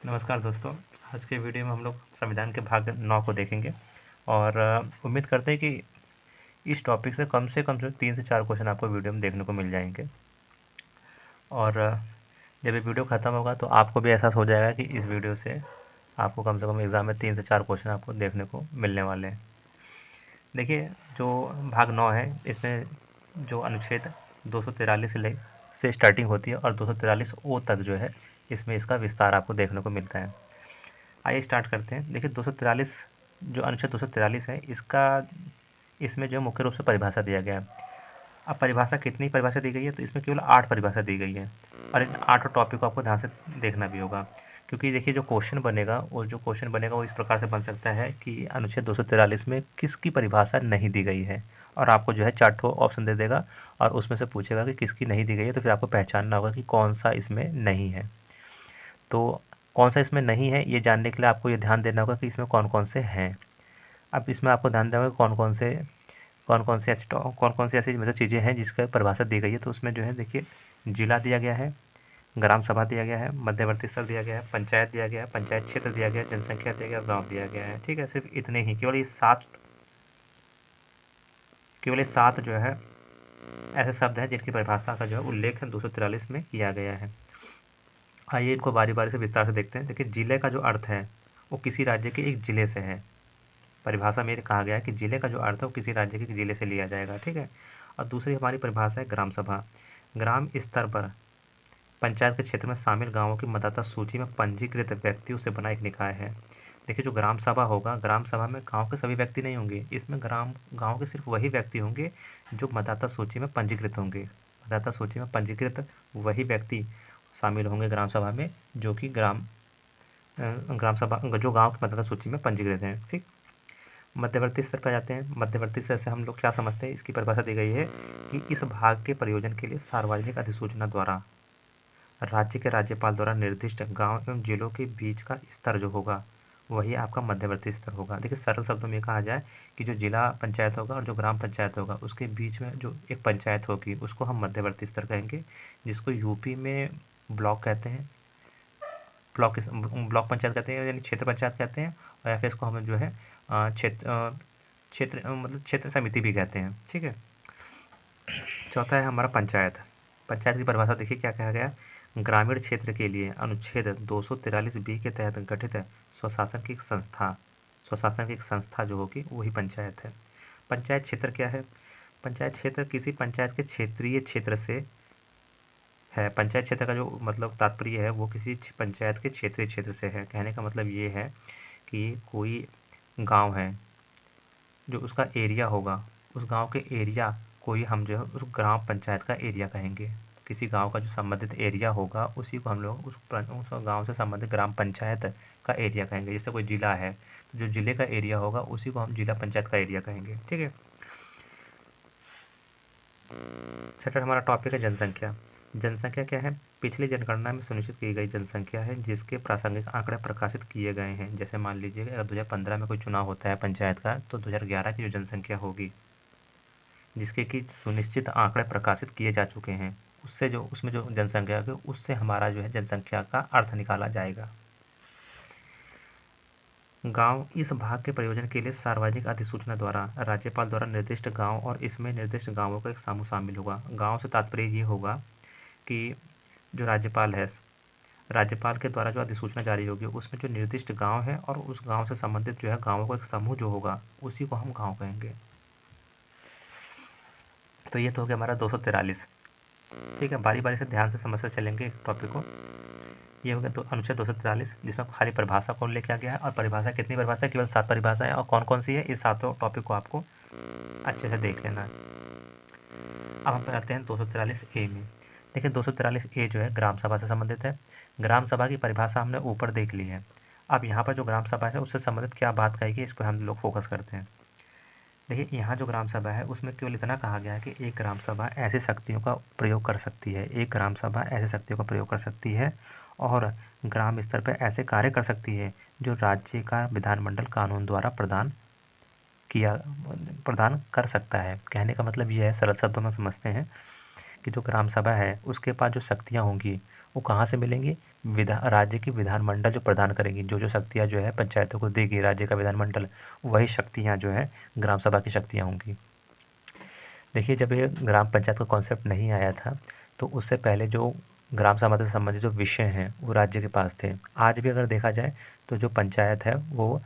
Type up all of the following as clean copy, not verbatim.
नमस्कार दोस्तों। आज के वीडियो में हम लोग संविधान के भाग 9 को देखेंगे और उम्मीद करते हैं कि इस टॉपिक से कम जो 3 से 4 क्वेश्चन आपको वीडियो में देखने को मिल जाएंगे। और जब ये वीडियो ख़त्म होगा तो आपको भी एहसास हो जाएगा कि इस वीडियो से आपको कम से कम एग्ज़ाम में 3 से 4 क्वेश्चन आपको देखने को मिलने वाले हैं। देखिए, जो भाग 9 है इसमें जो अनुच्छेद 243 से स्टार्टिंग होती है और 243 ओ तक जो है इसमें इसका विस्तार आपको देखने को मिलता है। आइए स्टार्ट करते हैं। देखिए 243 जो अनुच्छेद 243 है इसमें जो मुख्य रूप से परिभाषा दिया गया है। अब परिभाषा कितनी परिभाषा दी गई है, तो इसमें केवल 8 परिभाषा दी गई है और इन 8 टॉपिक को आपको ध्यान से देखना भी होगा, क्योंकि देखिए जो क्वेश्चन बनेगा वो इस प्रकार से बन सकता है कि अनुच्छेद 243 में किसकी परिभाषा नहीं दी गई है, और आपको जो है 4 ठो ऑप्शन दे देगा और उसमें से पूछेगा कि किसकी नहीं दी गई है, तो फिर आपको पहचानना होगा कि कौन सा इसमें नहीं है। तो कौन सा इसमें नहीं है ये जानने के लिए आपको ये ध्यान देना होगा कि इसमें कौन कौन से हैं। अब इसमें आपको ध्यान देना होगा कौन कौन सी ऐसी मतलब चीज़ें हैं जिसका परिभाषा दी गई है। तो उसमें जो है देखिए, जिला दिया गया है, ग्राम सभा दिया गया है, मध्यवर्ती स्तर दिया गया है, पंचायत दिया गया है, पंचायत क्षेत्र दिया गया है, जनसंख्या दिया गया, गाँव दिया गया है। ठीक है, सिर्फ इतने ही, केवल ये सात जो है ऐसे शब्द हैं जिनकी परिभाषा का जो है उल्लेख 243 में किया गया है। आइए इनको बारी बारी से विस्तार से देखते हैं। देखिए, जिले का जो अर्थ है वो किसी राज्य के एक जिले से है। परिभाषा में कहा गया है कि जिले का जो अर्थ है वो किसी राज्य के जिले से लिया जाएगा। ठीक है, और दूसरी हमारी परिभाषा है ग्राम सभा। ग्राम स्तर पर पंचायत के क्षेत्र में शामिल गांवों की मतदाता सूची में पंजीकृत व्यक्तियों से बना एक निकाय है। देखिए, जो ग्राम सभा होगा, ग्राम सभा में गांव के सभी व्यक्ति नहीं होंगे, इसमें गांव के सिर्फ वही व्यक्ति होंगे जो मतदाता सूची में पंजीकृत होंगे। मतदाता सूची में पंजीकृत वही व्यक्ति शामिल होंगे ग्राम सभा में जो कि ग्राम सभा जो गांव की मतदाता सूची में पंजीकृत हैं। ठीक, मध्यवर्ती स्तर पर जाते हैं। मध्यवर्ती स्तर से हम लोग क्या समझते हैं, इसकी परिभाषा दी गई है कि इस भाग के प्रयोजन के लिए सार्वजनिक अधिसूचना द्वारा राज्य के राज्यपाल द्वारा निर्दिष्ट गांव एवं जिलों के बीच का स्तर जो होगा वही आपका मध्यवर्ती स्तर होगा। देखिए, सरल शब्दों में कहा जाए कि जो जिला पंचायत होगा और जो ग्राम पंचायत होगा उसके बीच में जो एक पंचायत होगी उसको हम मध्यवर्ती स्तर कहेंगे, जिसको यूपी में ब्लॉक कहते हैं, ब्लॉक पंचायत कहते हैं, यानी क्षेत्र पंचायत कहते हैं, और या फिर इसको हम जो है मतलब क्षेत्र समिति भी कहते हैं। ठीक है, चौथा है हमारा पंचायत। पंचायत की परिभाषा देखिए क्या कहा गया, ग्रामीण क्षेत्र के लिए अनुच्छेद 243 बी के तहत गठित स्वशासन की एक संस्था जो होगी वही पंचायत है। पंचायत क्षेत्र क्या है, पंचायत क्षेत्र किसी पंचायत के क्षेत्रीय क्षेत्र से है। पंचायत क्षेत्र का जो मतलब तात्पर्य है वो किसी पंचायत के क्षेत्रीय क्षेत्र से है। कहने का मतलब ये है कि कोई गांव है जो उसका एरिया होगा, उस गांव के एरिया को ही हम जो है उस ग्राम पंचायत का एरिया कहेंगे। किसी गांव का जो संबंधित एरिया होगा उसी को हम लोग उस गांव से संबंधित ग्राम पंचायत का एरिया कहेंगे। जैसे कोई जिला है तो जो जिले का एरिया होगा उसी को हम जिला पंचायत का एरिया कहेंगे। ठीक है, छठा हमारा टॉपिक है जनसंख्या। जनसंख्या क्या है, पिछली जनगणना में सुनिश्चित की गई जनसंख्या है जिसके प्रासंगिक आंकड़े प्रकाशित किए गए हैं। जैसे मान लीजिए अगर 2015 में कोई चुनाव होता है पंचायत का, तो 2011 की जो जनसंख्या होगी जिसके कि सुनिश्चित आंकड़े प्रकाशित किए जा चुके हैं, उससे जो उसमें जो जनसंख्या है उससे हमारा जो है जनसंख्या का अर्थ निकाला जाएगा। गांव इस भाग के प्रयोजन के लिए सार्वजनिक अधिसूचना द्वारा राज्यपाल द्वारा निर्दिष्ट गांव और इसमें निर्दिष्ट गांवों का एक समूह शामिल होगा। गांव से तात्पर्य ये होगा कि जो राज्यपाल है, राज्यपाल के द्वारा जो अधिसूचना जारी होगी उसमें जो निर्दिष्ट गांव है और उस गांव से संबंधित जो है गांवों का एक समूह जो होगा उसी को हम गांव कहेंगे। तो ये तो हो गया हमारा 243। ठीक है, बारी बारी से ध्यान से समझते चलेंगे एक टॉपिक को। ये हो गया तो अनुच्छेद 243 जिसमें खाली परिभाषा को उल्लेख किया गया है, और परिभाषा कितनी परिभाषा है, केवल 7 परिभाषाएं, और कौन कौन सी है इस सातों टॉपिक को आपको अच्छे से देख लेना है। अब हम करते हैं 243 ए में। देखिए 243 ए जो है ग्राम सभा से संबंधित है। ग्राम सभा की परिभाषा हमने ऊपर देख ली है। अब यहाँ पर जो ग्राम सभा है उससे संबंधित क्या बात कहेगी, इस पर हम लोग फोकस करते हैं। देखिए, यहाँ जो ग्राम सभा है उसमें केवल इतना कहा गया है कि एक ग्राम सभा ऐसी शक्तियों का प्रयोग कर सकती है, एक ग्राम सभा ऐसी शक्तियों का प्रयोग कर सकती है और ग्राम स्तर पर ऐसे कार्य कर सकती है जो राज्य का विधानमंडल कानून द्वारा प्रदान कर सकता है। कहने का मतलब ये है, सरल शब्दों में समझते हैं कि जो ग्राम सभा है उसके पास जो शक्तियाँ होंगी वो कहाँ से मिलेंगी? राज्य की विधानमंडल जो प्रदान करेंगी, जो जो शक्तियाँ जो है पंचायतों को देगी राज्य का विधानमंडल, वही शक्तियाँ जो है ग्राम सभा की शक्तियाँ होंगी। देखिए, जब ये ग्राम पंचायत का कॉन्सेप्ट नहीं आया था, तो उससे पहले जो ग्राम सभा से संबंधित जो विषय हैं वो राज्य के पास थे। आज भी अगर देखा जाए तो जो पंचायत है वो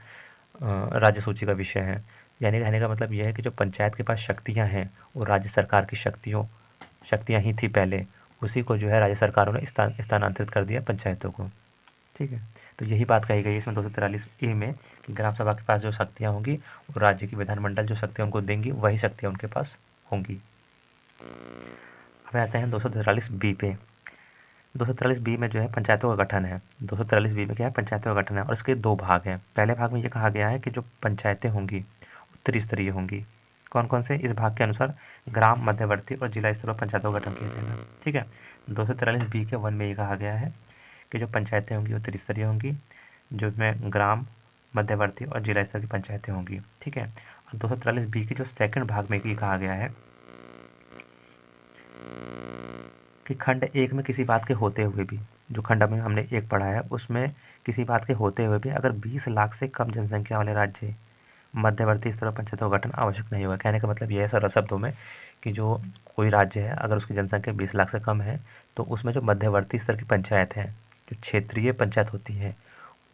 राज्य सूची का विषय है। यानी कहने का मतलब ये है कि जो पंचायत के पास शक्तियाँ हैं वो राज्य सरकार की शक्तियाँ ही थी पहले, उसी को जो है राज्य सरकारों ने स्थानांतरित कर दिया पंचायतों को। ठीक है, तो यही बात कही गई है इसमें 243A में कि ग्राम सभा के पास जो शक्तियाँ होंगी वो राज्य की विधानमंडल जो शक्तियाँ उनको देंगी वही शक्तियाँ उनके पास होंगी। अब आते हैं 243B पे। 243B में जो है पंचायतों का गठन है। 243B में क्या है? पंचायतों का गठन है और इसके दो भाग हैं। पहले भाग में ये कहा गया है कि जो पंचायतें होंगी वो त्रिस्तरीय होंगी। कौन कौन से? इस भाग के अनुसार ग्राम, मध्यवर्ती और जिला स्तर पर पंचायतों का गठन किया जाएगा। ठीक है, 243B के 1 में ये कहा गया है कि जो पंचायतें होंगी वो त्रिस्तरीय होंगी, जिसमें ग्राम, मध्यवर्ती और जिला स्तर की पंचायतें होंगी। ठीक है, और 243B के जो सेकंड भाग में ये कहा गया है कि खंड 1 में किसी बात के होते हुए भी, जो खंड में हमने 1 पढ़ा है उसमें किसी बात के होते हुए भी अगर 20 लाख से कम जनसंख्या वाले राज्य मध्यवर्ती स्तर पर पंचायतों का गठन आवश्यक नहीं होगा। कहने का मतलब यह है सरल शब्दों में कि जो कोई राज्य है अगर उसकी जनसंख्या 20 लाख से कम है तो उसमें जो मध्यवर्ती स्तर की पंचायत है, जो क्षेत्रीय पंचायत होती है,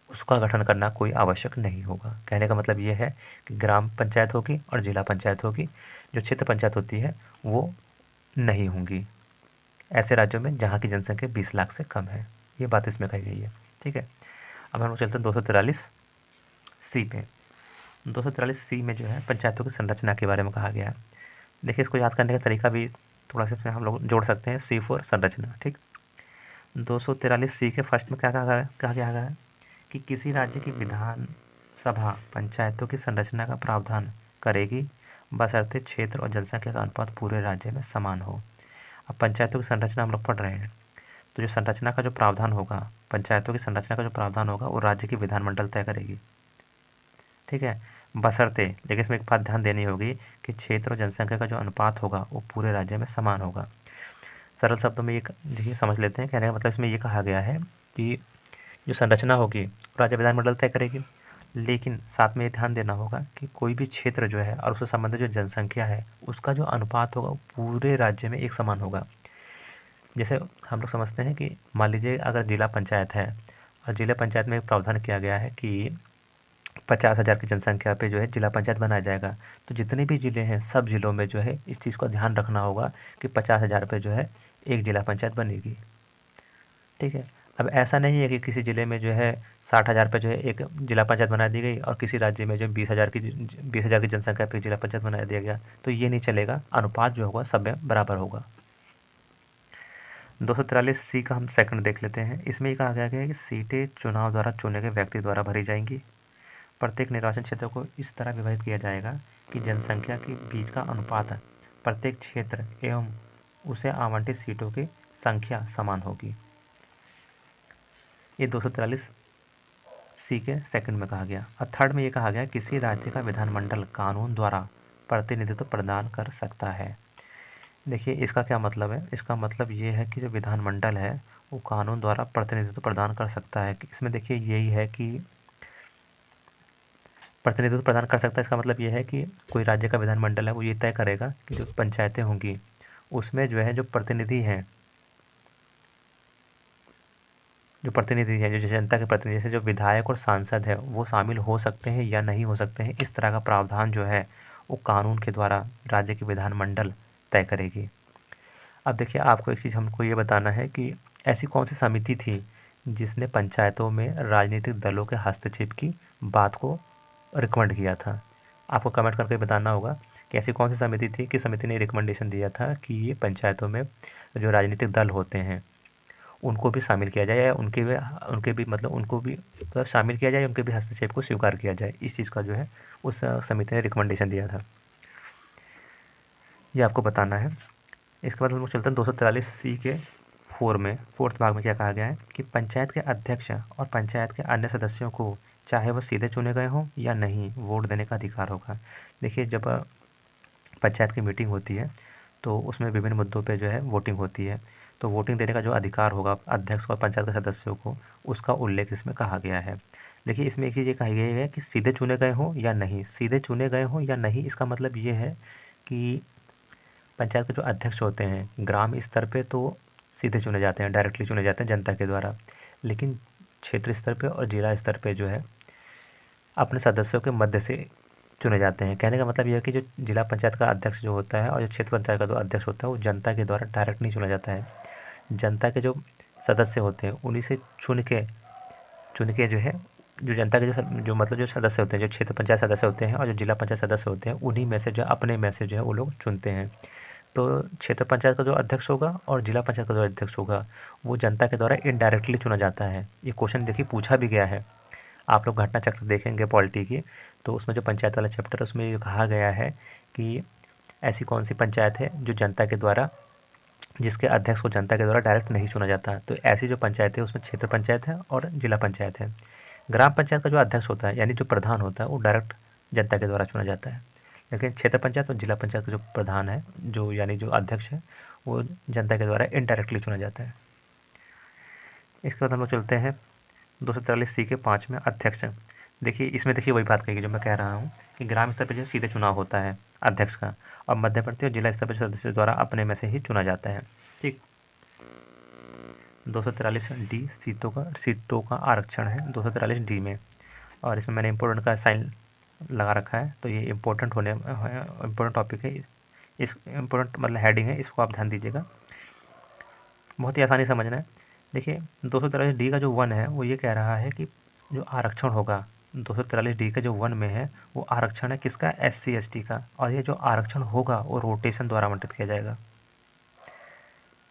उसका गठन करना कोई आवश्यक नहीं होगा। कहने का मतलब ये है कि ग्राम पंचायत होगी और जिला पंचायत होगी, जो क्षेत्र पंचायत होती है वो नहीं होंगी ऐसे राज्यों में जहाँ की जनसंख्या 20 लाख से कम है। ये बात इसमें कही गई है। ठीक है, अब हम लोग चलते हैं 243C पे। 243C में जो है पंचायतों की संरचना के बारे में कहा गया है। देखिए, इसको याद करने का तरीका भी थोड़ा सा हम लोग जोड़ सकते हैं। C4 संरचना। ठीक, 243C के फर्स्ट में क्या कहा गया है कि किसी राज्य की विधान सभा पंचायतों की संरचना का प्रावधान करेगी बशर्ते क्षेत्र और जनसंख्या का अनुपात पूरे राज्य में समान हो। अब पंचायतों की संरचना हम लोग पढ़ रहे हैं, तो जो संरचना का जो प्रावधान होगा, पंचायतों की संरचना का जो प्रावधान होगा वो राज्य की विधानमंडल तय करेगी। ठीक है, बशर्ते, लेकिन इसमें एक बात ध्यान देनी होगी कि क्षेत्र और जनसंख्या का जो अनुपात होगा वो पूरे राज्य में समान होगा। सरल शब्दों में ये देखिए समझ लेते हैं। कहने का मतलब इसमें ये कहा गया है कि जो संरचना होगी राज्य विधानमंडल तय करेगी, लेकिन साथ में ये ध्यान देना होगा कि कोई भी क्षेत्र जो है और उससे संबंधित जो जनसंख्या है उसका जो अनुपात होगा वो पूरे राज्य में एक समान होगा। जैसे हम लोग समझते हैं कि मान लीजिए अगर जिला पंचायत है और जिला पंचायत में एक प्रावधान किया गया है कि 50,000 की जनसंख्या पे जो है जिला पंचायत बनाया जाएगा, तो जितने भी ज़िले हैं सब ज़िलों में जो है इस चीज़ का ध्यान रखना होगा कि 50,000 पे जो है एक जिला पंचायत बनेगी। ठीक है, अब ऐसा नहीं है कि किसी ज़िले में जो है 60,000 पे जो है एक जिला पंचायत बना दी गई और किसी राज्य में जो 20,000 की जनसंख्या पे जिला पंचायत बना दिया गया, तो ये नहीं चलेगा। अनुपात जो होगा सब में बराबर होगा। 243C का हम सेकंड देख लेते हैं। इसमें ये कहा गया है कि सीटें चुनाव द्वारा चुने गए व्यक्ति द्वारा भरी जाएंगी। प्रत्येक निर्वाचन क्षेत्र को इस तरह विभाजित किया जाएगा कि जनसंख्या के बीच का अनुपात प्रत्येक क्षेत्र एवं उसे आवंटित सीटों की संख्या समान होगी। ये 243C के सेकंड में कहा गया। और थर्ड में ये कहा गया किसी राज्य का विधानमंडल कानून द्वारा प्रतिनिधित्व प्रदान कर सकता है। देखिए, इसका क्या मतलब है? इसका मतलब ये है कि जो विधानमंडल है वो कानून द्वारा प्रतिनिधित्व प्रदान कर सकता है। इसमें देखिए यही है कि प्रतिनिधित्व प्रदान कर सकता है, इसका मतलब ये है कि कोई राज्य का विधानमंडल है वो ये तय करेगा कि जो पंचायतें होंगी उसमें जो है जो प्रतिनिधि हैं, जो जनता के प्रतिनिधि जैसे जो विधायक और सांसद है वो शामिल हो सकते हैं या नहीं हो सकते हैं, इस तरह का प्रावधान जो है वो कानून के द्वारा राज्य की विधानमंडल तय करेगी। अब देखिए, आपको एक चीज़ हमको ये बताना है कि ऐसी कौन सी समिति थी जिसने पंचायतों में राजनीतिक दलों के हस्तक्षेप की बात को रिकमेंड किया था। आपको कमेंट करके बताना होगा कि ऐसी कौन सी समिति थी कि समिति ने रिकमेंडेशन दिया था कि ये पंचायतों में जो राजनीतिक दल होते हैं उनको भी शामिल किया जाए या उनके भी मतलब उनको भी मतलब शामिल किया जाए, उनके भी हस्तक्षेप को स्वीकार किया जाए। इस चीज़ का जो है उस समिति ने रिकमेंडेशन दिया था, ये आपको बताना है। इसके बाद हम लोग चलते हैं 243C के फोर्थ भाग में क्या कहा गया है कि पंचायत के अध्यक्ष और पंचायत के अन्य सदस्यों को चाहे वह सीधे चुने गए हों या नहीं वोट देने का अधिकार होगा। देखिए, जब पंचायत की मीटिंग होती है तो उसमें विभिन्न मुद्दों पे जो है वोटिंग होती है। तो वोटिंग देने का जो अधिकार होगा अध्यक्ष और पंचायत के सदस्यों को, उसका उल्लेख इसमें कहा गया है। देखिए इसमें एक चीज़ ये कही गई है कि सीधे चुने गए हों या नहीं, सीधे चुने गए हों या नहीं, इसका मतलब ये है कि पंचायत के जो अध्यक्ष होते हैं ग्राम स्तर पे तो सीधे चुने जाते हैं, डायरेक्टली चुने जाते हैं जनता के द्वारा, लेकिन क्षेत्र स्तर पे और जिला स्तर पे जो है अपने सदस्यों के मध्य से चुने जाते हैं। कहने का मतलब यह है कि जो जिला पंचायत का अध्यक्ष जो होता है और जो क्षेत्र पंचायत का जो अध्यक्ष होता है वो जनता के द्वारा डायरेक्ट नहीं चुना जाता है। जनता के जो सदस्य होते हैं उन्हीं से चुन के जो है जो जनता के जो मतलब जो सदस्य होते हैं, जो क्षेत्र पंचायत सदस्य होते हैं और जो जिला पंचायत सदस्य होते हैं, उन्हीं में से जो अपने में से जो है वो लोग चुनते हैं। तो क्षेत्र पंचायत का जो अध्यक्ष होगा और जिला पंचायत का जो अध्यक्ष होगा वो जनता के द्वारा इनडायरेक्टली चुना जाता है। ये क्वेश्चन देखिए पूछा भी गया है। आप लोग घटना चक्र देखेंगे पॉलिटी की, तो उसमें जो पंचायत वाला चैप्टर है उसमें ये कहा गया है कि ऐसी कौन सी पंचायत है जो जनता के द्वारा, जिसके अध्यक्ष को जनता के द्वारा डायरेक्ट नहीं चुना जाता। तो ऐसी जो पंचायत है उसमें क्षेत्र पंचायत है और जिला पंचायत है। ग्राम पंचायत का जो अध्यक्ष होता है यानी जो प्रधान होता है वो डायरेक्ट जनता के द्वारा चुना जाता है, लेकिन क्षेत्र पंचायत और जिला पंचायत का जो प्रधान है जो यानी जो अध्यक्ष है वो जनता के द्वारा इनडायरेक्टली चुना जाता है। इसके बाद हम लोग चलते हैं 243C के 5 में अध्यक्ष। देखिए इसमें देखिए वही बात कही जो मैं कह रहा हूँ कि ग्राम स्तर पर जो सीधे चुनाव होता है अध्यक्ष का, और मध्यवर्ती और जिला स्तर पर सदस्य द्वारा अपने में से ही चुना जाता है। ठीक। 243D सीटों का आरक्षण है 243D में, और इसमें मैंने इम्पोर्टेंट का साइन लगा रखा है, तो ये इम्पोर्टेंट टॉपिक है। इस इम्पोर्टेंट मतलब हेडिंग है, इसको आप ध्यान दीजिएगा, बहुत ही आसानी समझना है। देखिए 243D का जो 1 है वो ये कह रहा है कि जो आरक्षण होगा 243D का जो 1 में है वो आरक्षण है किसका, SC ST का, और ये जो आरक्षण होगा वो रोटेशन द्वारा आवंटित किया जाएगा।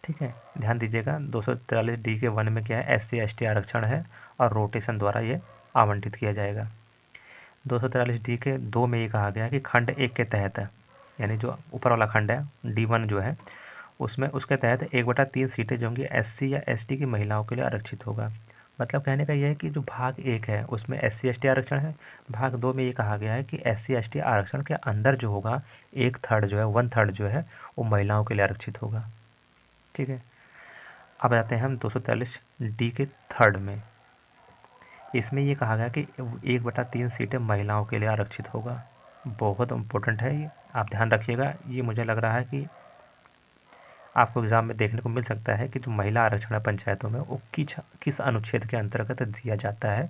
ठीक है, ध्यान दीजिएगा 243D के 1 में क्या है, SC ST आरक्षण है और रोटेशन द्वारा ये आवंटित किया जाएगा। 243D के 2 में ये कहा गया है कि खंड 1 के तहत है, यानी जो ऊपर वाला खंड है D1 जो है उसमें उसके तहत 1/3 सीटें जो होंगी SC या ST की महिलाओं के लिए आरक्षित होगा। मतलब कहने का यह है कि जो भाग 1 है उसमें SC ST आरक्षण है, भाग 2 में ये कहा गया है कि SC ST आरक्षण के अंदर जो होगा 1/3 जो है 1/3 जो है वो महिलाओं के लिए आरक्षित होगा। ठीक है, अब आते हैं हम 243D के 3 में। इसमें ये कहा गया कि 1/3 सीटें महिलाओं के लिए आरक्षित होगा। बहुत इम्पोर्टेंट है ये, आप ध्यान रखिएगा। ये मुझे लग रहा है कि आपको एग्ज़ाम में देखने को मिल सकता है कि जो महिला आरक्षण है पंचायतों में वो किस अनुच्छेद के अंतर्गत दिया जाता है।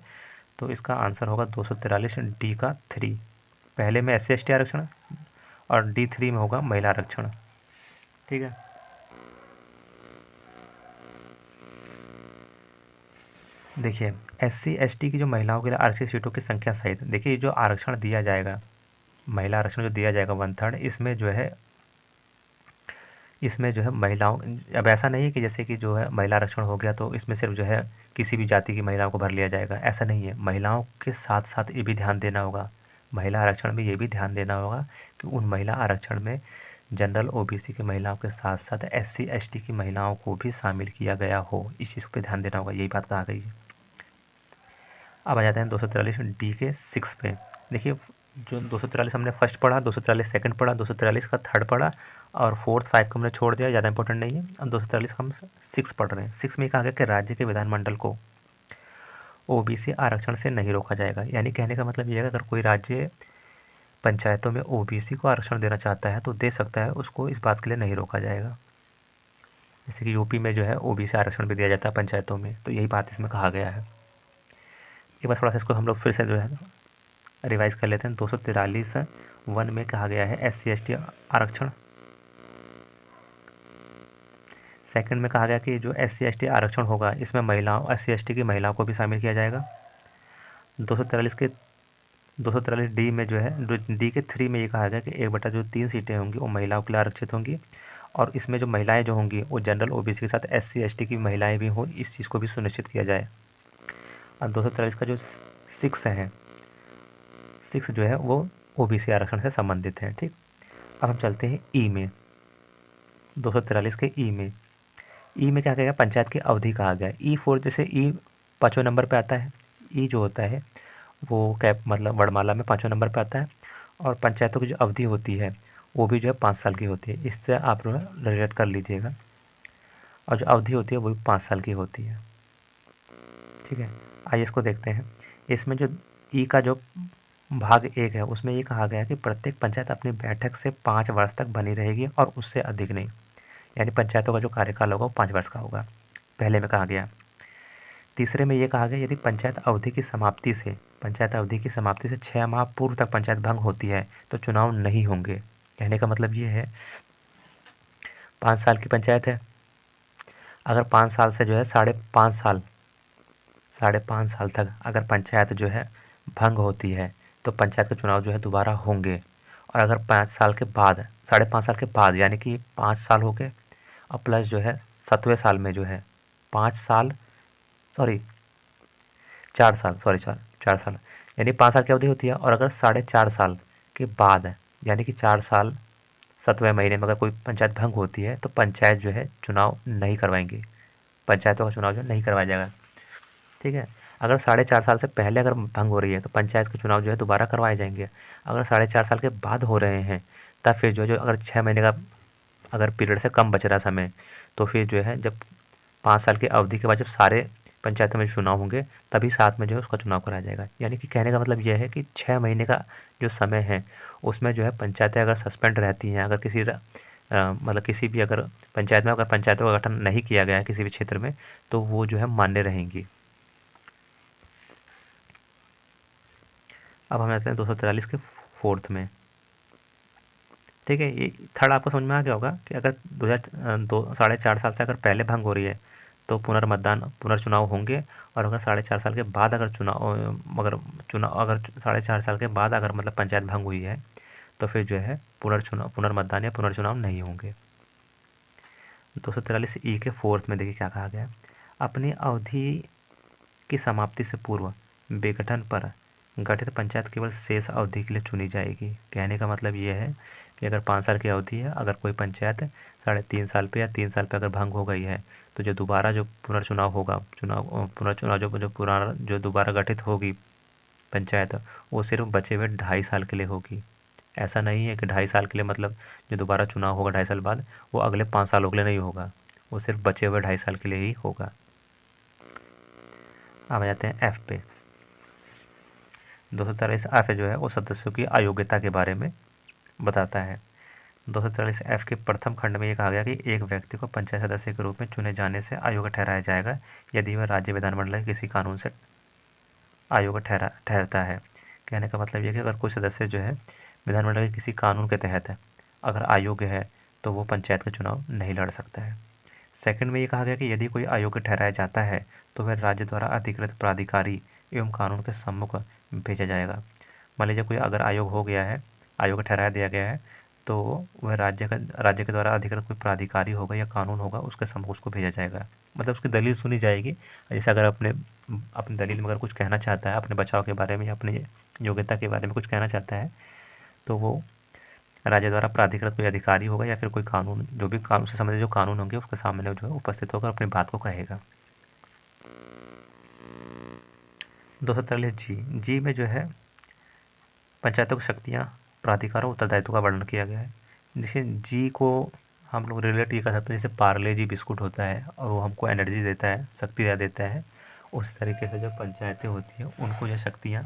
तो इसका आंसर होगा 243D का 3। पहले में SC ST आरक्षण और D3 में होगा महिला आरक्षण। ठीक है, देखिए SC ST की जो महिलाओं के लिए आरक्षित सीटों की संख्या सहित, देखिए जो आरक्षण दिया जाएगा, महिला आरक्षण जो दिया जाएगा 1/3, इसमें जो है महिलाओं, अब ऐसा नहीं है कि जैसे कि जो है महिला आरक्षण हो गया तो इसमें सिर्फ जो है किसी भी जाति की महिलाओं को भर लिया जाएगा, ऐसा नहीं है। महिलाओं के साथ साथ ये भी ध्यान देना होगा, महिला आरक्षण में ये भी ध्यान देना होगा कि उन महिला आरक्षण में जनरल OBC की महिलाओं के साथ साथ SC ST की महिलाओं को भी शामिल किया गया हो, इस चीज़ पर ध्यान देना होगा, यही बात कहा गई है। अब आ जाते हैं 243D के 6 पे। देखिए जो 243 हमने फर्स्ट पढ़ा, 243 सेकंड पढ़ा, 243 का थर्ड पढ़ा और फोर्थ 5 को हमने छोड़ दिया, ज़्यादा इंपॉर्टेंट नहीं है। अब 243 हम 6 पढ़ रहे हैं। 6 में कहा गया कि राज्य के विधानमंडल को OBC आरक्षण से नहीं रोका जाएगा। यानी कहने का मतलब ये है अगर कोई राज्य पंचायतों में OBC को आरक्षण देना चाहता है तो दे सकता है, उसको इस बात के लिए नहीं रोका जाएगा। जैसे कि यूपी में जो है OBC आरक्षण भी दिया जाता है पंचायतों में, तो यही बात इसमें कहा गया है। एक बार थोड़ा सा इसको हम लोग फिर से जो है रिवाइज कर लेते हैं। 243(1) में कहा गया है SC ST आरक्षण। सेकंड में कहा गया कि जो SC ST आरक्षण होगा इसमें महिलाओं SC ST की महिलाओं को भी शामिल किया जाएगा। 243D में जो है D के 3 में ये कहा गया कि 1/3 सीटें होंगी वो महिलाओं के लिए आरक्षित होंगी, और इसमें जो महिलाएं जो होंगी वो जनरल OBC के साथ SC ST की महिलाएं भी हों, इस चीज़ को भी सुनिश्चित किया जाए। और 243 का जो 6 है, 6 जो है वो OBC आरक्षण से संबंधित है। ठीक, अब हम चलते हैं ई में। 243 के ई में क्या कहेगा, पंचायत की अवधि कहा गया है। E4 जैसे ई 5वें नंबर पे आता है, ई जो होता है वो कैप मतलब वर्णमाला में 5वें नंबर पे आता है, और पंचायतों की जो अवधि होती है वो भी जो है 5 साल की होती है। इस तरह आप रिलेट कर लीजिएगा। और जो अवधि होती है वो भी 5 साल की होती है। ठीक है, आइए इसको देखते हैं। इसमें जो ई का जो भाग 1 है उसमें ये कहा गया है कि प्रत्येक पंचायत अपनी बैठक से 5 वर्ष तक बनी रहेगी और उससे अधिक नहीं। यानी पंचायतों का जो कार्यकाल होगा वो 5 वर्ष का होगा, पहले में कहा गया। तीसरे में ये कहा गया यदि पंचायत अवधि की समाप्ति से 6 माह पूर्व तक पंचायत भंग होती है तो चुनाव नहीं होंगे। कहने का मतलब ये है 5 साल की पंचायत है, अगर 5 साल से जो है 5.5 साल तक अगर पंचायत जो है भंग होती है तो पंचायत के चुनाव जो है दोबारा होंगे। और अगर 5 साल के बाद 5.5 साल के बाद यानी कि 5 साल हो गए और प्लस जो है 7वें साल में जो है 5 साल सॉरी 4 साल सॉरी 4 साल यानी 5 साल की अवधि होती है। और अगर 4.5 साल के बाद यानी कि 4 साल 7वें महीने में अगर कोई पंचायत भंग होती है तो पंचायत जो है चुनाव नहीं करवाएंगे, पंचायतों का चुनाव जो नहीं करवाया जाएगा। ठीक है, अगर 4.5 साल से पहले अगर भंग हो रही है तो पंचायत के चुनाव जो है दोबारा करवाए जाएंगे। अगर 4.5 साल के बाद हो रहे हैं तब फिर जो अगर 6 महीने का अगर पीरियड से कम बच रहा समय तो फिर जो है जब 5 साल की अवधि के बाद जब सारे पंचायतों में चुनाव होंगे तभी साथ में जो है उसका चुनाव कराया जाएगा। यानी कि कहने का मतलब यह है कि 6 महीने का जो समय है उसमें जो है पंचायतें अगर सस्पेंड रहती हैं, अगर मतलब किसी भी अगर पंचायत में अगर पंचायतों का गठन नहीं किया गया है किसी भी क्षेत्र में तो वो जो है मान्य रहेंगी। अब हम आते हैं 243 के फोर्थ में। ठीक है, ये थर्ड आपको समझ में आ गया होगा कि अगर 4.5 साल से अगर पहले भंग हो रही है तो पुनर्चुनाव होंगे। और अगर 4.5 साल के बाद अगर 4.5 साल के बाद अगर मतलब पंचायत भंग हुई है तो फिर जो है पुनर्मतदान या पुनर्चुनाव नहीं होंगे। 243 ई के फोर्थ में देखिए क्या कहा गया है। अपनी अवधि की समाप्ति से पूर्व विघटन पर गठित पंचायत केवल शेष अवधि के लिए चुनी जाएगी। कहने का मतलब ये है कि अगर 5 साल की अवधि है, अगर कोई पंचायत 3.5 साल पे या 3 साल पे अगर भंग हो गई है तो जो दोबारा जो पुनर्चुनाव होगा पुनर्चुनाव जो पुराना जो दोबारा गठित होगी पंचायत वो सिर्फ बचे हुए 2.5 साल के लिए होगी। ऐसा नहीं है कि 2.5 साल के लिए मतलब जो दोबारा चुनाव होगा 2.5 साल बाद वो अगले 5 सालों के लिए नहीं होगा, वो सिर्फ बचे हुए 2.5 साल के लिए ही होगा। अब आ जाते हैं एफ पे। 243 एफ जो है वो सदस्यों की अयोग्यता के बारे में बताता है। 243 एफ के प्रथम खंड में ये कहा गया कि एक व्यक्ति को पंचायत सदस्य के रूप में चुने जाने से अयोग्य ठहराया जाएगा यदि वह राज्य विधानमंडल के किसी कानून से अयोग्य ठहरता है। कहने का मतलब ये कि अगर कोई सदस्य जो है विधानमंडल के किसी कानून के तहत अगर अयोग्य है तो वो पंचायत का चुनाव नहीं लड़ सकता है। सेकंड में ये कहा गया कि यदि कोई अयोग्य ठहराया जाता है तो वह राज्य द्वारा अधिकृत प्राधिकारी एवं कानून के सम्मुख भेजा जाएगा। मान लीजिए कोई अगर आयोग हो गया है, अयोग्य ठहराया दिया गया है तो वह राज्य के द्वारा अधिकृत कोई प्राधिकारी होगा या कानून होगा उसके सम्मुख उसको भेजा जाएगा। मतलब उसकी दलील सुनी जाएगी। जैसे अगर अपनी दलील में अगर कुछ कहना चाहता है अपने बचाव के बारे में या अपनी योग्यता के बारे में कुछ कहना चाहता है तो वो राज्य द्वारा प्राधिकृत कोई अधिकारी होगा या फिर कोई कानून जो भी कानून से संबंधित जो कानून होंगे उसके सामने जो है उपस्थित होकर अपनी बात को कहेगा। 243 जी में जो है पंचायतों की शक्तियाँ प्राधिकारों उत्तरदायित्व का वर्णन किया गया है। जैसे जी को हम लोग रिलेट ये कर सकते हैं जैसे पार्ले जी बिस्कुट होता है और वो हमको एनर्जी देता है, शक्ति देता है। उस तरीके से जो पंचायतें होती हैं उनको जो शक्तियाँ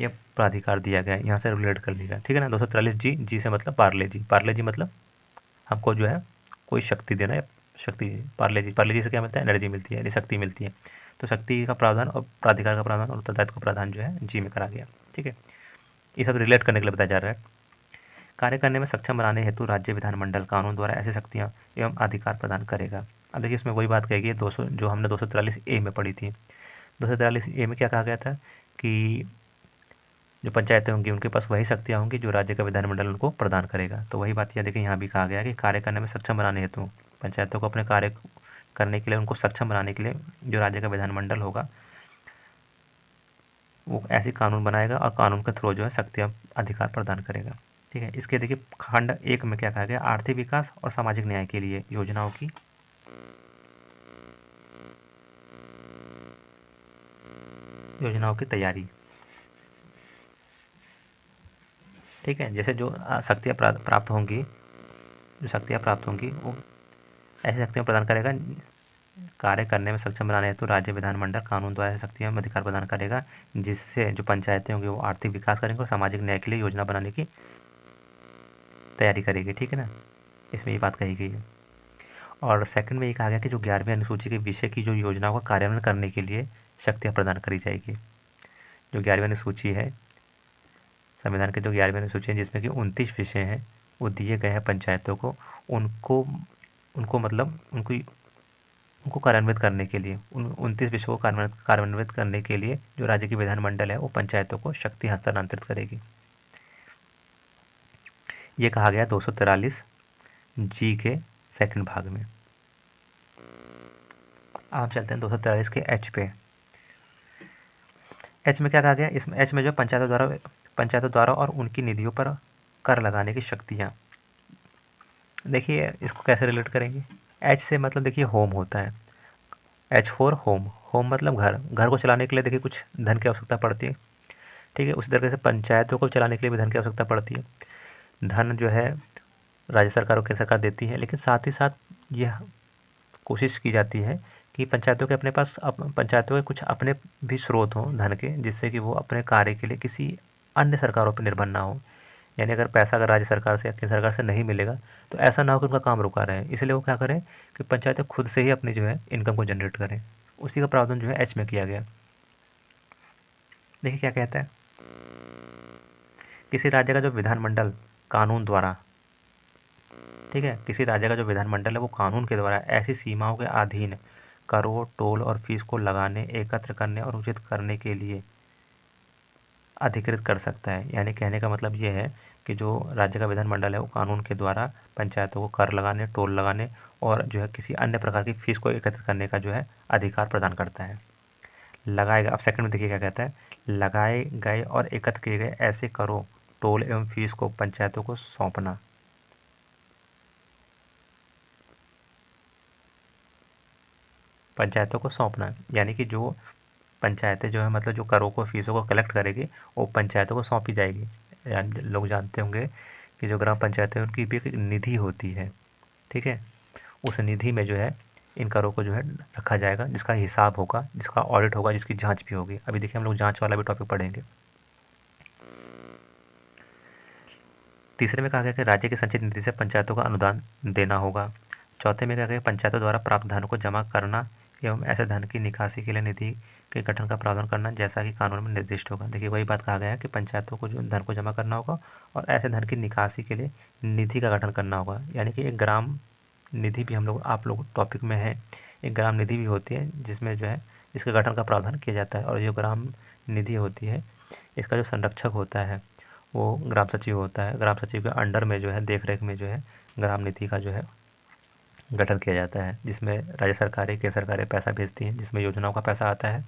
ये प्राधिकार दिया गया है, यहाँ से रिलेट कर लिया। ठीक है ना। 243 जी से मतलब पार्ले जी मतलब हमको जो है कोई शक्ति देना या शक्ति। पार्ले जी से क्या मिलता है, एनर्जी मिलती है यानी शक्ति मिलती है। तो शक्ति का प्रावधान और प्राधिकार का प्रावधान और उत्तरदायित्व का प्रावधान जो है जी में करा गया। ठीक है, ये सब रिलेट करने के लिए बताया जा रहा है। कार्य करने में सक्षम बनाने हेतु राज्य विधानमंडल कानून द्वारा ऐसी शक्तियाँ एवं अधिकार प्रदान करेगा। अब देखिए इसमें वही बात कहेगी 200 जो हमने 243 ए में पढ़ी थी। 243 ए में क्या कहा गया था कि जो पंचायतें होंगी उनके पास वही शक्तियाँ होंगी जो राज्य का विधानमंडल उनको प्रदान करेगा। तो वही बात यह देखिए यहाँ भी कहा गया कि कार्य करने में सक्षम बनाने हेतु पंचायतों को अपने कार्य करने के लिए उनको सक्षम बनाने के लिए जो राज्य का विधानमंडल होगा वो ऐसी कानून बनाएगा और कानून के थ्रू जो है शक्तियाँ अधिकार प्रदान करेगा। ठीक है, इसके देखिए खंड 1 में क्या कहा गया, आर्थिक विकास और सामाजिक न्याय के लिए योजनाओं की तैयारी। ठीक है, जैसे जो शक्तियाँ प्राप्त होंगी वो ऐसी शक्तियाँ प्रदान करेगा कार्य करने में सक्षम बनाने हेतु राज्य विधानमंडल कानून द्वारा ऐसी शक्तियों में अधिकार प्रदान करेगा, जिससे जो पंचायतें होंगी वो आर्थिक विकास करेंगे और सामाजिक न्याय के लिए योजना बनाने की तैयारी करेगी। ठीक है ना, इसमें ये बात कही गई है। और सेकंड में ये कहा गया कि जो 11वीं अनुसूची के विषय की जो योजनाओं का कार्यान्वयन करने के लिए शक्तियाँ प्रदान करी जाएगी। जो 11वीं अनुसूची है संविधान की, जो 11वीं अनुसूची है जिसमें कि 29 विषय हैं वो दिए गए हैं पंचायतों को, उनको उनको मतलब उनको कार्यान्वित करने के लिए, उन 29 विषयों को कार्यान्वित करने के लिए जो राज्य की विधानमंडल है वो पंचायतों को शक्ति हस्तांतरित करेगी। ये कहा गया 243 जी के सेकंड भाग में। अब हम चलते हैं 243 के एच पे। एच में क्या कहा गया, इसमें एच में जो पंचायतों द्वारा और उनकी निधियों पर कर लगाने की शक्तियाँ। देखिए इसको कैसे रिलेट करेंगे। एच से मतलब देखिए होम होता है, एच फॉर होम, होम मतलब घर को चलाने के लिए देखिए कुछ धन की आवश्यकता पड़ती है। ठीक है, उसी तरीके से पंचायतों को चलाने के लिए भी धन की आवश्यकता पड़ती है। धन जो है राज्य सरकार और केंद्र सरकार देती है, लेकिन साथ ही साथ यह कोशिश की जाती है कि पंचायतों के कुछ अपने भी स्रोत हों धन के, जिससे कि वो अपने कार्य के लिए किसी अन्य सरकारों पर निर्भर ना हो। यानी अगर राज्य सरकार से या केंद्र सरकार से नहीं मिलेगा तो ऐसा ना हो कि उनका काम रुका रहे, इसलिए वो क्या करें कि पंचायतें खुद से ही अपनी जो है इनकम को जनरेट करें। उसी का प्रावधान जो है एच में किया गया। देखिए क्या कहता है, किसी राज्य का जो विधानमंडल कानून द्वारा, ठीक है, किसी राज्य का जो विधानमंडल है वो कानून के द्वारा ऐसी सीमाओं के अधीन करों, टोल और फीस को लगाने, एकत्र करने और उचित करने के लिए अधिकृत कर सकता है। यानी कहने का मतलब ये है कि जो राज्य का विधानमंडल है वो कानून के द्वारा पंचायतों को कर लगाने, टोल लगाने और जो है किसी अन्य प्रकार की फीस को एकत्रित करने का जो है अधिकार प्रदान करता है। लगाए गए, अब सेकंड में देखिए क्या कहता है, लगाए गए और एकत्र किए गए ऐसे करों, टोल एवं फीस को पंचायतों को सौंपना। पंचायतों को सौंपना यानी कि जो पंचायतें जो है मतलब जो करों को, फीसों को कलेक्ट करेगी वो पंचायतों को सौंपी जाएगी। यानी लोग जानते होंगे कि जो ग्राम पंचायतें उनकी भी एक निधि होती है। ठीक है, उस निधि में जो है इन करों को जो है रखा जाएगा, जिसका हिसाब होगा, जिसका ऑडिट होगा, जिसकी जांच भी होगी। अभी देखिए हम लोग जांच वाला भी टॉपिक पढ़ेंगे। तीसरे में कहा गया कि राज्य की संचित निधि से पंचायतों को अनुदान देना होगा। चौथे में कहा गया पंचायतों द्वारा प्राप्त धन को जमा करना एवं ऐसे धन की निकासी के लिए निधि के गठन का प्रावधान करना, जैसा कि कानून में निर्दिष्ट होगा। देखिए वही बात कहा गया है कि पंचायतों को जो धन को जमा करना होगा और ऐसे धन की निकासी के लिए निधि का गठन करना होगा। यानी कि एक ग्राम निधि भी आप लोग टॉपिक में है, एक ग्राम निधि भी होती है जिसमें जो है इसके गठन का प्रावधान किया जाता है। और जो ग्राम निधि होती है इसका जो संरक्षक होता है वो ग्राम सचिव होता है। ग्राम सचिव के अंडर में जो है, देख रेख में जो है ग्राम निधि का जो है गठन किया जाता है, जिसमें राज्य सरकारें, केंद्र सरकारें पैसा भेजती हैं, जिसमें योजनाओं का पैसा आता है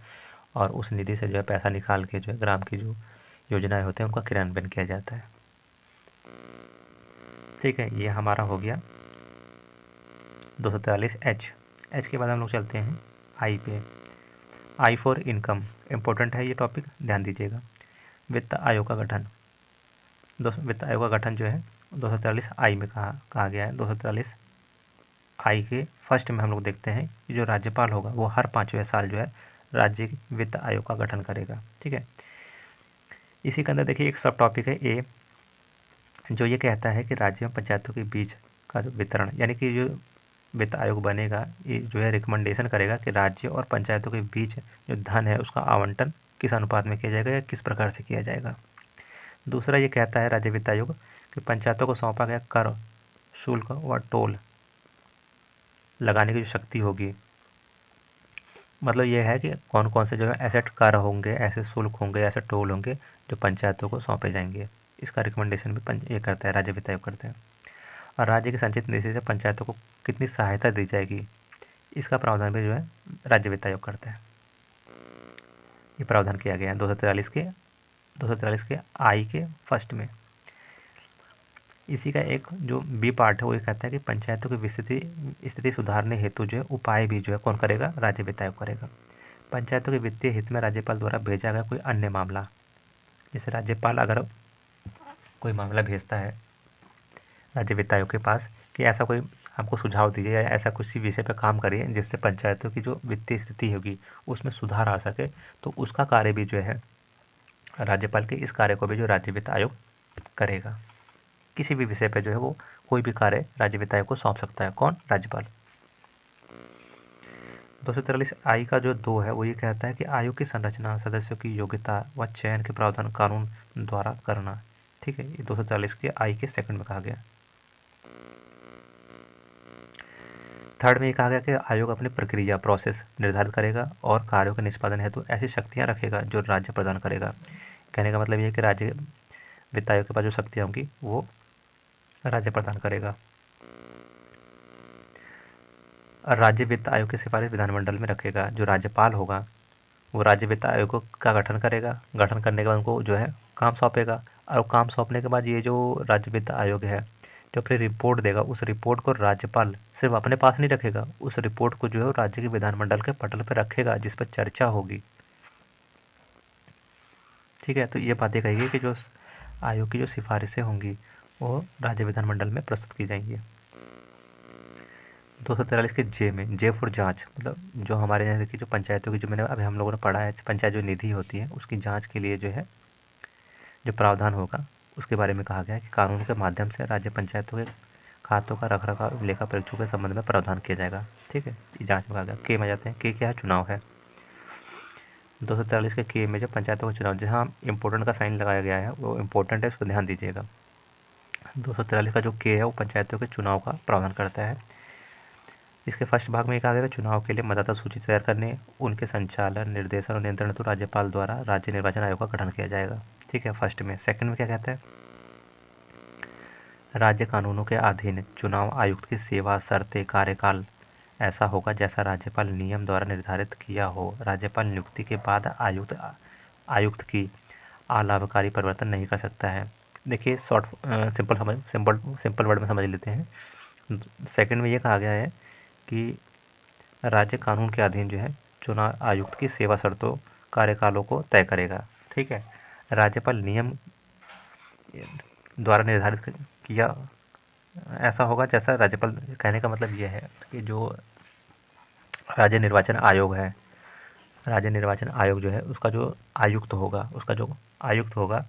और उस निधि से जो है पैसा निकाल के जो है ग्राम की जो योजनाएं होते हैं उनका क्रियान्वयन किया जाता है। ठीक है, ये हमारा हो गया 243 एच। एच के बाद हम लोग चलते हैं आई पे। आई फॉर इनकम, इम्पोर्टेंट है ये टॉपिक, ध्यान दीजिएगा। वित्त आयोग का गठन, वित्त आयोग का गठन जो है 243 आई में कहा गया है। 243 आई के फर्स्ट में हम लोग देखते हैं कि जो राज्यपाल होगा वो हर 5वें साल जो है राज्य वित्त आयोग का गठन करेगा। ठीक है, इसी के अंदर देखिए एक सब टॉपिक है ए, जो ये कहता है कि राज्य एवं पंचायतों के बीच का जो वितरण, यानी कि जो वित्त आयोग बनेगा ये जो है रिकमेंडेशन करेगा कि राज्य और पंचायतों के बीच जो धन है उसका आवंटन किस अनुपात में किया जाएगा या किस प्रकार से किया जाएगा। दूसरा ये कहता है राज्य वित्त आयोग कि पंचायतों को सौंपा गया कर, शुल्क व टोल लगाने की जो शक्ति होगी, मतलब ये है कि कौन कौन से जो है ऐसे कर होंगे, ऐसे शुल्क होंगे, ऐसे टोल होंगे जो पंचायतों को सौंपे जाएंगे। इसका रिकमेंडेशन भी ये करता है, राज्य वित्त आयोग करता है। और राज्य की संचित निधि से पंचायतों को कितनी सहायता दी जाएगी, इसका प्रावधान भी जो है राज्य वित्त आयोग करता है। ये प्रावधान किया गया है 243 के आई के फर्स्ट में। इसी का एक जो बी पार्ट है वो ये कहता है कि पंचायतों की स्थिति सुधारने हेतु जो है उपाय भी जो है कौन करेगा, राज्य वित्त आयोग करेगा। पंचायतों के वित्तीय हित में राज्यपाल द्वारा भेजा गया कोई अन्य मामला, जैसे राज्यपाल अगर कोई मामला भेजता है राज्य वित्त आयोग के पास कि ऐसा कोई हमको सुझाव दीजिए या ऐसा किसी विषय पर काम करिए जिससे पंचायतों की जो वित्तीय स्थिति होगी उसमें सुधार आ सके। तो उसका कार्य भी जो है राज्यपाल के इस कार्य को भी जो राज्य वित्त आयोग करेगा। किसी भी विषय पर जो है वो कोई भी कार्य राज्य वित्त आयोग को सौंप सकता है। कौन? राज्यपाल। 243 आई का जो 2 है वो ये कहता है कि आयोग की संरचना, सदस्यों की योग्यता व चयन के प्रावधान कानून द्वारा करना। ठीक है, ये 243 के आई के सेकंड में कहा गया। थर्ड में ये कहा गया कि आयोग अपनी प्रक्रिया प्रोसेस निर्धारित करेगा और कार्यों के निष्पादन हेतु ऐसी शक्तियाँ रखेगा जो राज्य प्रदान करेगा। कहने का मतलब ये है कि राज्य वित्त आयोग के पास जो शक्तियाँ होंगी वो राज्य प्रदान करेगा। राज्य वित्त आयोग की सिफारिश विधानमंडल में रखेगा। जो राज्यपाल होगा वो राज्य वित्त आयोग का गठन करेगा। गठन करने के बाद उनको जो है काम सौंपेगा और काम सौंपने के बाद ये जो राज्य वित्त आयोग है जो अपनी रिपोर्ट देगा उस रिपोर्ट को राज्यपाल सिर्फ अपने पास नहीं रखेगा, उस रिपोर्ट को जो है राज्य के विधानमंडल के पटल पर रखेगा जिस पर चर्चा होगी। ठीक है, तो ये बातें कही गई कि जो आयोग की जो सिफारिशें होंगी वो राज्य विधानमंडल में प्रस्तुत की जाएंगी। 243 के जे में, जे फॉर जांच, मतलब जो हमारे यहाँ की जो पंचायतों की जो मैंने अभी हम लोगों ने पढ़ा है, पंचायत जो निधि होती है उसकी जांच के लिए जो है जो प्रावधान होगा उसके बारे में कहा गया है कि कानून के माध्यम से राज्य पंचायतों के खातों का रखरखाव लेखा परीक्षकों के संबंध में प्रावधान किया जाएगा। ठीक है, ये जांच में कहा गया। के में जाते हैं। के क्या है? चुनाव है। 243 के के में जो पंचायतों का चुनाव, जहाँ इंपॉर्टेंट का साइन लगाया गया है वो इंपॉर्टेंट है, उसको ध्यान दीजिएगा। 243 का जो के है वो पंचायतों के चुनाव का प्रावधान करता है। इसके फर्स्ट भाग में ये कहा गया कि चुनाव के लिए मतदाता सूची तैयार करने, उनके संचालन, निर्देशन और नियंत्रण हेतु राज्यपाल द्वारा राज्य निर्वाचन आयोग का गठन किया जाएगा। ठीक है, फर्स्ट में। सेकंड में क्या कहता है? राज्य कानूनों के अधीन चुनाव आयुक्त की सेवा, शर्तें, कार्यकाल ऐसा होगा जैसा राज्यपाल नियम द्वारा निर्धारित किया हो। राज्यपाल नियुक्ति के बाद आयुक्त की अलाभकारी परिवर्तन नहीं कर सकता है। देखिए शॉर्ट सिंपल वर्ड में समझ लेते हैं। सेकंड में ये कहा गया है कि राज्य कानून के अधीन जो है चुनाव आयुक्त की सेवा, शर्तों, कार्यकालों को तय करेगा। ठीक है, राज्यपाल नियम द्वारा निर्धारित किया ऐसा होगा जैसा राज्यपाल, कहने का मतलब ये है कि जो राज्य निर्वाचन आयोग है, राज्य निर्वाचन आयोग जो है उसका जो आयुक्त होगा, उसका जो आयुक्त होगा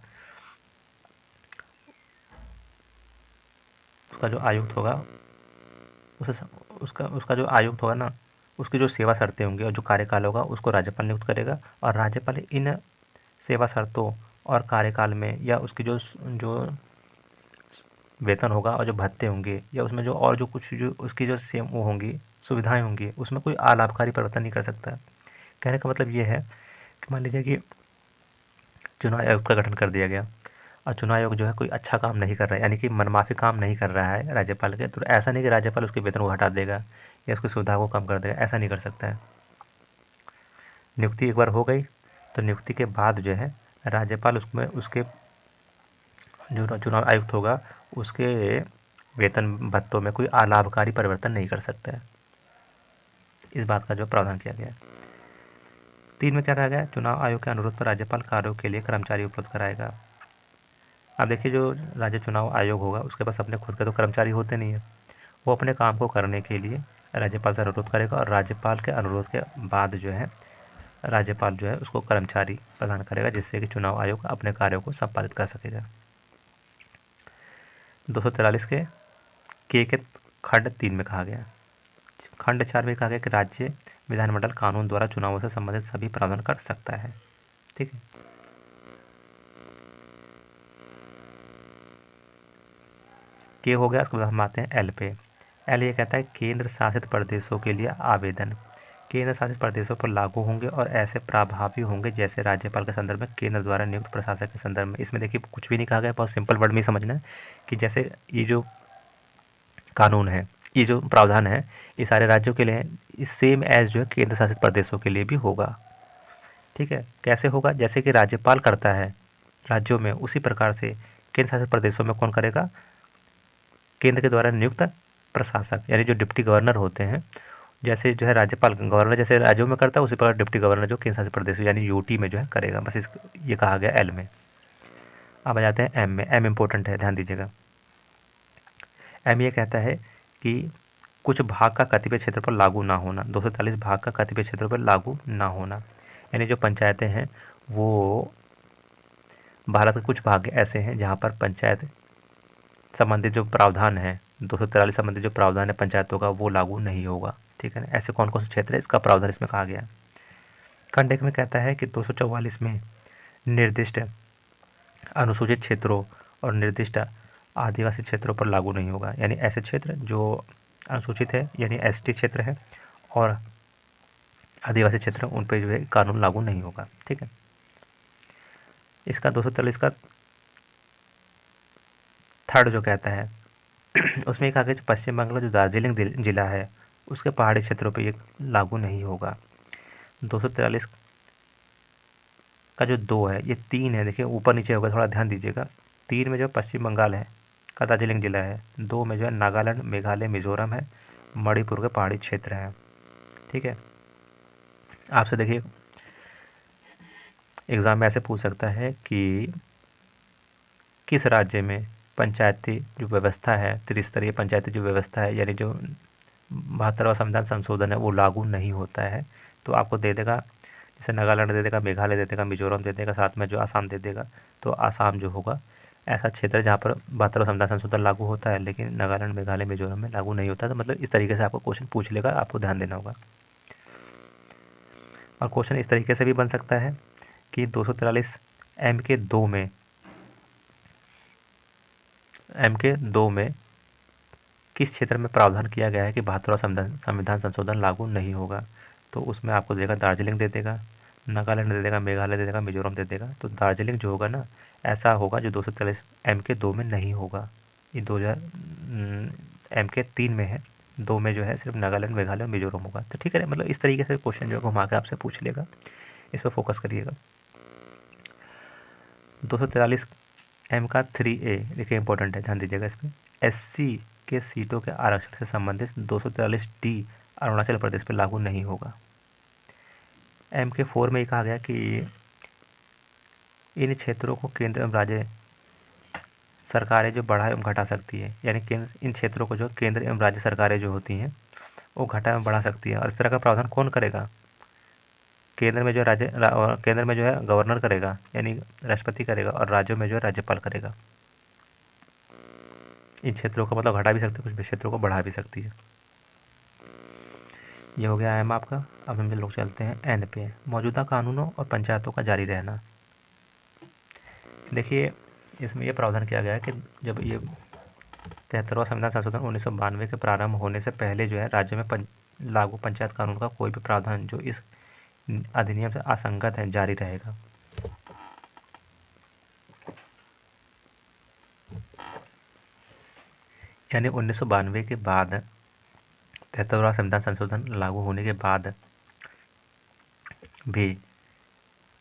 उसका जो आयुक्त होगा उसे उसका जो आयुक्त होगा ना, उसकी जो सेवा शर्तें होंगी और जो कार्यकाल होगा उसको राज्यपाल नियुक्त करेगा। और राज्यपाल इन सेवा शर्तों और कार्यकाल में या उसकी जो वेतन होगा और जो भत्ते होंगे या उसमें जो और जो कुछ जो उसकी जो सेम वो होंगी सुविधाएं होंगी उसमें कोई अलाभकारी परिवर्तन नहीं कर सकता। कहने का मतलब ये है कि मान लीजिए कि चुनाव आयोग का गठन कर दिया गया और चुनाव आयोग जो है कोई अच्छा काम नहीं कर रहा है, यानी कि मनमाफी काम नहीं कर रहा है राज्यपाल के, तो ऐसा नहीं कि राज्यपाल उसके वेतन को हटा देगा या उसकी सुविधा को कम कर देगा, ऐसा नहीं कर सकता है। नियुक्ति एक बार हो गई तो नियुक्ति के बाद जो है राज्यपाल उसमें उसके जो चुनाव आयुक्त होगा उसके वेतन भत्तों में कोई अलाभकारी परिवर्तन नहीं कर सकता है। इस बात का जो प्रावधान किया गया है। 3 में क्या कहा गया है? चुनाव आयोग के अनुरोध पर राज्यपाल कार्यों के लिए कर्मचारी उपलब्ध कराएगा। अब देखिए जो राज्य चुनाव आयोग होगा उसके पास अपने खुद के तो कर्मचारी होते नहीं है, वो अपने काम को करने के लिए राज्यपाल से अनुरोध करेगा और राज्यपाल के अनुरोध के बाद जो है राज्यपाल जो है उसको कर्मचारी प्रदान करेगा जिससे कि चुनाव आयोग अपने कार्यों को संपादित कर सकेगा। 243 के खंड 3 में कहा गया। खंड 4 में कहा गया कि राज्य विधानमंडल कानून द्वारा चुनावों से संबंधित सभी प्रावधान कर सकता है। ठीक है, के हो गया। उसके बाद हम आते हैं एल पे। एल ये कहता है केंद्र शासित प्रदेशों के लिए आवेदन। केंद्र शासित प्रदेशों पर लागू होंगे और ऐसे प्रभावी होंगे जैसे राज्यपाल के संदर्भ में केंद्र द्वारा नियुक्त प्रशासक के संदर्भ में। इसमें देखिए कुछ भी नहीं कहा गया, बहुत सिंपल वर्ड में समझना है कि जैसे ये जो कानून है, ये जो प्रावधान है ये सारे राज्यों के लिए है, इस सेम एज जो है केंद्र शासित प्रदेशों के लिए भी होगा। ठीक है, कैसे होगा? जैसे कि राज्यपाल करता है राज्यों में, उसी प्रकार से केंद्र शासित प्रदेशों में कौन करेगा? केंद्र के द्वारा नियुक्त प्रशासक, यानी जो डिप्टी गवर्नर होते हैं, जैसे जो है राज्यपाल गवर्नर जैसे राज्यों में करता है उसी प्रकार डिप्टी गवर्नर जो केंद्र शासित प्रदेश यानी यूटी में जो है करेगा। बस इस ये कहा गया एल में। अब आ जाते हैं एम में। एम इम्पोर्टेंट है, ध्यान दीजिएगा। एम ये कहता है कि कुछ भाग का कतिपय क्षेत्र पर लागू ना होना, 243 भाग का कतिपय क्षेत्र पर लागू ना होना, यानी जो पंचायतें हैं वो भारत के कुछ भाग ऐसे हैं जहाँ पर पंचायत संबंधित जो प्रावधान है, 243 संबंधित जो प्रावधान है पंचायतों का, वो लागू नहीं होगा। ठीक है ना। ऐसे कौन कौन से क्षेत्र है, इसका प्रावधान इसमें कहा गया है। खंड एक में कहता है कि 244 में निर्दिष्ट अनुसूचित क्षेत्रों और निर्दिष्ट आदिवासी क्षेत्रों पर लागू नहीं होगा, यानी ऐसे क्षेत्र जो अनुसूचित है यानी एसटी क्षेत्र है और आदिवासी क्षेत्र उन पर जो है कानून लागू नहीं होगा। ठीक है। इसका 243 का थर्ड जो कहता है उसमें एक आगे पश्चिम बंगाल जो दार्जिलिंग जिला है उसके पहाड़ी क्षेत्रों पर ये लागू नहीं होगा। 243 का जो 2 है, ये 3 है, देखिए ऊपर नीचे होगा, थोड़ा ध्यान दीजिएगा। 3 में जो पश्चिम बंगाल है का दार्जिलिंग जिला है, 2 में जो है नागालैंड, मेघालय, मिजोरम है, मणिपुर के पहाड़ी क्षेत्र हैं। ठीक है। आपसे देखिए एग्ज़ाम में ऐसे पूछ सकता है कि किस राज्य में पंचायती जो व्यवस्था है, त्रिस्तरीय पंचायती जो व्यवस्था है, यानी जो 72वां संविधान संशोधन है वो लागू नहीं होता है, तो आपको दे देगा, जैसे नागालैंड दे देगा, मेघालय दे देगा, मिजोरम दे देगा, साथ में जो आसाम दे देगा। तो आसाम जो होगा ऐसा क्षेत्र है जहाँ पर 72वां संविधान संशोधन लागू होता है, लेकिन नागालैंड, मेघालय, मिजोरम में लागू नहीं होता। तो मतलब इस तरीके से आपको क्वेश्चन पूछ लेगा, आपको ध्यान देना होगा। और क्वेश्चन इस तरीके से भी बन सकता है कि 243 एम के 2 में किस क्षेत्र में प्रावधान किया गया है कि 72वां संविधान संशोधन लागू नहीं होगा। तो उसमें आपको देगा दार्जिलिंग दे देगा, नागालैंड दे देगा, मेघालय दे देगा, मिजोरम दे देगा। तो दार्जिलिंग जो होगा ना ऐसा होगा जो 243 एम के 2 में नहीं होगा। ये 2000 एम के 3 में है, 2 में जो है सिर्फ नागालैंड, मेघालय और मिजोरम होगा। तो ठीक है, मतलब इस तरीके से क्वेश्चन जो है घुमा के आपसे पूछ लेगा, इस पर फोकस करिएगा। 243 एम का 3A देखिए इंपॉर्टेंट है, ध्यान दीजिएगा इसमें। SC के सीटों के आरक्षण से संबंधित 243D अरुणाचल प्रदेश पर लागू नहीं होगा। एम के 4 में ये कहा गया कि इन क्षेत्रों को केंद्र एवं राज्य सरकारें जो बढ़ा एवं घटा सकती है, यानी केंद्र इन क्षेत्रों को जो केंद्र एवं राज्य सरकारें जो होती हैं वो घटा एवं बढ़ा सकती है। और इस तरह का प्रावधान कौन करेगा? केंद्र में जो केंद्र में जो है गवर्नर करेगा, यानी राष्ट्रपति करेगा, और राज्यों में जो है राज्यपाल करेगा। इन क्षेत्रों को मतलब घटा भी सकती है, कुछ क्षेत्रों को बढ़ा भी सकती है। ये हो गया एम आपका। अब हम लोग चलते हैं एन पे, मौजूदा कानूनों और पंचायतों का जारी रहना। देखिए इसमें यह प्रावधान किया गया है कि जब ये 73वां संविधान संशोधन 1992 के प्रारंभ होने से पहले जो है राज्य में लागू पंचायत कानून का कोई भी प्रावधान जो इस अधिनियम से असंगत है जारी रहेगा। यानी 1992 के बाद 73वां संविधान संशोधन लागू होने के बाद भी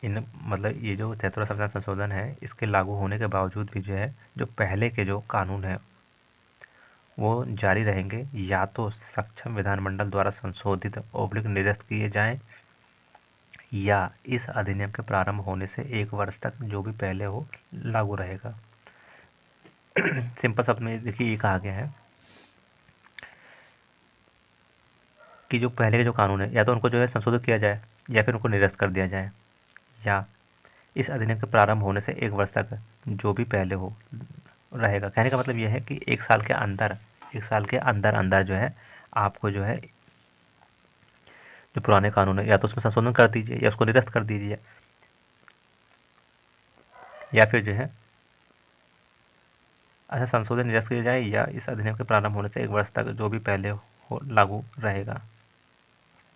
इन मतलब ये जो 73वां संविधान संशोधन है इसके लागू होने के बावजूद भी जो है जो पहले के जो कानून है वो जारी रहेंगे, या तो सक्षम विधानमंडल द्वारा संशोधित ओब्लिक निरस्त किए जाएं, या इस अधिनियम के प्रारंभ होने से 1 वर्ष तक जो भी पहले हो लागू रहेगा। सिंपल शब्द में देखिए ये कहा गया है कि जो पहले के जो कानून है या तो उनको जो है संशोधित किया जाए या फिर उनको निरस्त कर दिया जाए, या इस अधिनियम के प्रारंभ होने से 1 वर्ष तक जो भी पहले हो रहेगा। कहने का मतलब ये है कि 1 साल के अंदर अंदर जो है आपको जो है जो पुराने कानून है या तो उसमें संशोधन कर दीजिए या उसको निरस्त कर दीजिए, या फिर जो है अच्छा संशोधन निरस्त किया जाए, या इस अधिनियम के प्रारंभ होने से 1 वर्ष तक जो भी पहले हो लागू रहेगा।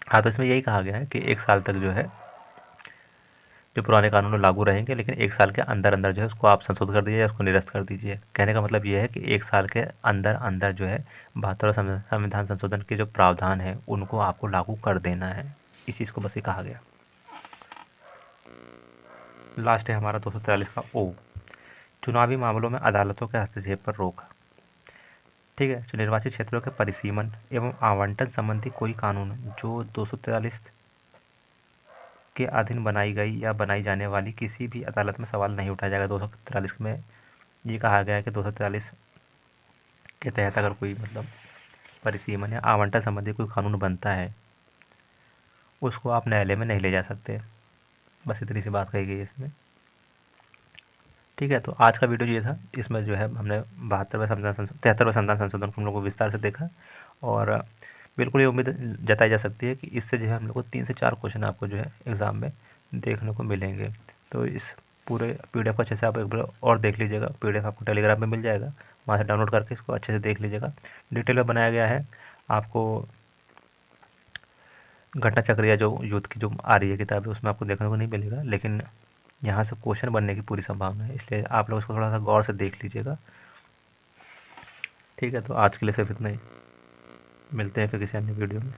हाँ, तो इसमें यही कहा गया है कि 1 साल तक जो है जो पुराने कानून लागू रहेंगे, लेकिन 1 साल के अंदर अंदर जो है उसको आप संशोधित कर दीजिए या उसको निरस्त कर दीजिए। कहने का मतलब ये है कि 1 साल के अंदर अंदर जो है 72वां संविधान संशोधन के जो प्रावधान है उनको आपको लागू कर देना है। इस चीज़ को बस ये कहा गया। लास्ट है हमारा 243 का ओ, चुनावी मामलों में अदालतों के हस्तक्षेप पर रोक। ठीक है। जो निर्वाचित क्षेत्रों के परिसीमन एवं आवंटन संबंधी कोई कानून जो 243 के अधीन बनाई गई या बनाई जाने वाली किसी भी अदालत में सवाल नहीं उठाया जाएगा। 243 में ये कहा गया है कि 243 के तहत अगर कोई मतलब परिसीमन या आवंटन संबंधी कोई कानून बनता है, उसको आप न्यायालय में नहीं ले जा सकते। बस इतनी सी बात कही गई है इसमें। ठीक है, तो आज का वीडियो ये था। इसमें जो है हमने 73वें संविधान संशोधन को हम लोग को विस्तार से देखा, और बिल्कुल ये उम्मीद जताई जा सकती है कि इससे जो है हम लोग को 3 से 4 क्वेश्चन आपको जो है एग्ज़ाम में देखने को मिलेंगे। तो इस पूरे पीडीएफ को अच्छे से आप एक बार और देख लीजिएगा। पीडीएफ आपको टेलीग्राम में मिल जाएगा, वहाँ से डाउनलोड करके इसको अच्छे से देख लीजिएगा। डिटेल में बनाया गया है। आपको घटना चक्र या जो युद्ध की जो आ रही है किताबें, उसमें आपको देखने को नहीं मिलेगा, लेकिन यहाँ से क्वेश्चन बनने की पूरी संभावना है, इसलिए आप लोग इसको थोड़ा सा गौर से देख लीजिएगा। ठीक है, तो आज के लिए सिर्फ इतना ही। मिलते हैं फिर किसी अन्य वीडियो में।